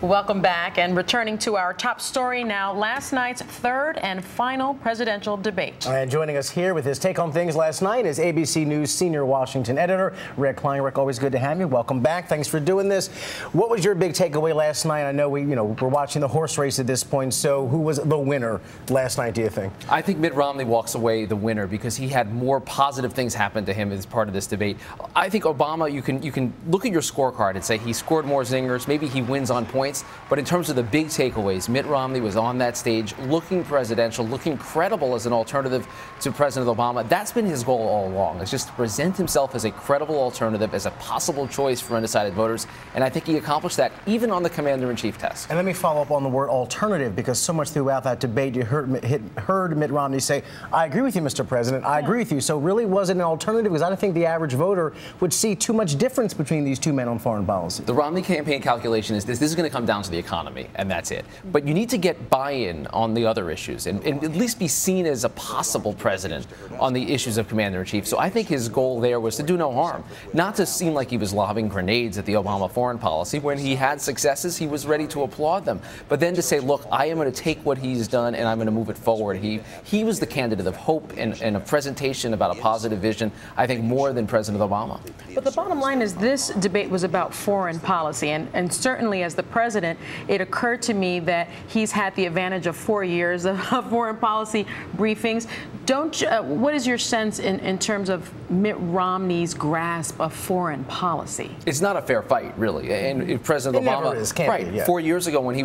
Welcome back, and returning to our top story now, last night's third and final presidential debate. And joining us here with his take on things last night is ABC News senior Washington editor Rick Klein. Rick, always good to have you. Welcome back. Thanks for doing this. What was your big takeaway last night? I know we're watching the horse race at this point. So who was the winner last night, do you think? I think Mitt Romney walks away the winner because he had more positive things happen to him as part of this debate. I think Obama, you can look at your scorecard and say he scored more zingers. Maybe he wins on points. But in terms of the big takeaways, Mitt Romney was on that stage looking presidential, looking credible as an alternative to President Obama. That's been his goal all along, is just to present himself as a credible alternative, as a possible choice for undecided voters. And I think he accomplished that even on the commander-in-chief test. And let me follow up on the word alternative, because so much throughout that debate you heard Mitt Romney say, I agree with you, Mr. President. I agree with you. So really was it an alternative? Because I don't think the average voter would see too much difference between these two men on foreign policy. The Romney campaign calculation is this is going to come down to the economy, and that's it. But you need to get buy-in on the other issues and at least be seen as a possible president on the issues of commander-in-chief. So I think his goal there was to do no harm, not to seem like he was lobbing grenades at the Obama foreign policy. When he had successes, he was ready to applaud them. But then to say, look, I am going to take what he's done and I'm going to move it forward. He was the candidate of hope and a presentation about a positive vision, I think, more than President Obama. But the bottom line is this debate was about foreign policy, and certainly as the president, it occurred to me that he's had the advantage of 4 years of foreign policy briefings. What is your sense in terms of Mitt Romney's grasp of foreign policy? It's not a fair fight, really. And if President Obama, 4 years ago when he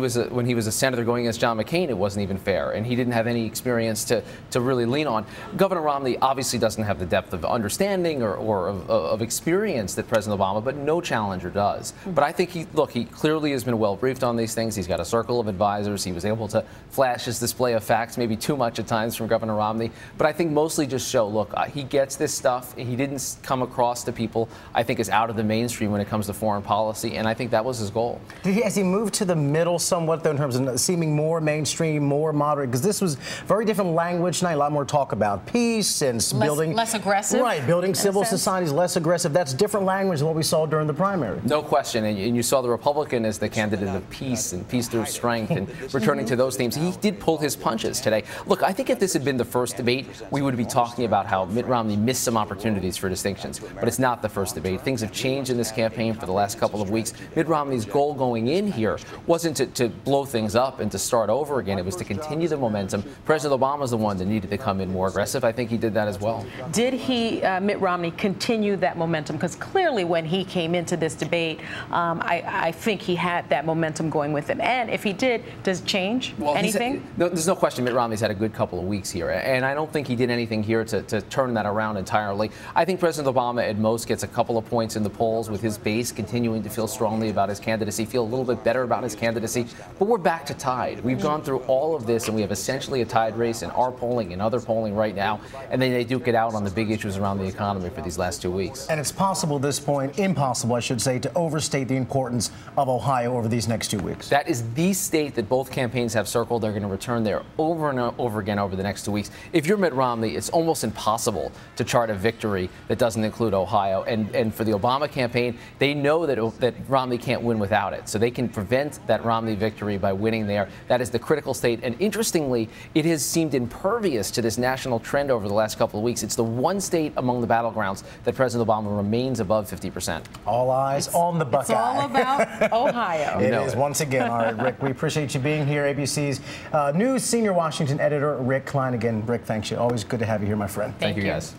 was a senator going against John McCain, it wasn't even fair, and he didn't have any experience to really lean on. Governor Romney obviously doesn't have the depth of understanding or of experience that President Obama, but no challenger does. But I think he clearly has been well briefed on these things. He's got a circle of advisors. He was able to flash his display of facts, maybe too much at times from Governor Romney. But I think mostly just show, look, he gets this stuff. He didn't come across to people, I think, as out of the mainstream when it comes to foreign policy, and I think that was his goal. Has he moved to the middle somewhat, though, in terms of seeming more mainstream, more moderate? Because this was very different language tonight, a lot more talk about peace and building. Less aggressive? Right, building civil societies, less aggressive. That's different language than what we saw during the primary. No question, and you saw the Republican as the candidate of peace and peace through strength and returning to those themes. He did pull his punches today. Look, I think if this had been the first debate, we would be talking about how Mitt Romney missed some opportunities for distinctions. But it's not the first debate. Things have changed in this campaign for the last couple of weeks. Mitt Romney's goal going in here wasn't to blow things up and to start over again. It was to continue the momentum. President Obama's the one that needed to come in more aggressive. I think he did that as well. Did Mitt Romney, continue that momentum? Because clearly when he came into this debate, I think he had that momentum going with him. And if he did, does it change anything? There's no question Mitt Romney's had a good couple of weeks here, and I don't think he did anything here to turn that around entirely. I think President Obama at most gets a couple of points in the polls with his base continuing to feel strongly about his candidacy, feel a little bit better about his candidacy, but we're back to tied. We've gone through all of this, and we have essentially a tied race in our polling and other polling right now, and then they duke it out on the big issues around the economy for these last 2 weeks. And it's possible at this point, impossible, I should say, to overstate the importance of Ohio over these next 2 weeks. That is the state that both campaigns have circled. They're going to return there over and over again over the next 2 weeks. If you're Mitt Romney, it's almost impossible to chart a victory that doesn't include Ohio. And for the Obama campaign, they know that Romney can't win without it. So they can prevent that Romney victory by winning there. That is the critical state. And interestingly, it has seemed impervious to this national trend over the last couple of weeks. It's the one state among the battlegrounds that President Obama remains above 50%. All eyes on the Buckeye. It's all about Ohio. It is once again. All right, Rick, we appreciate you being here. ABC's News senior Washington editor Rick Klein. Again, Rick, thanks you. Always good to have you here, my friend. Thank you, guys.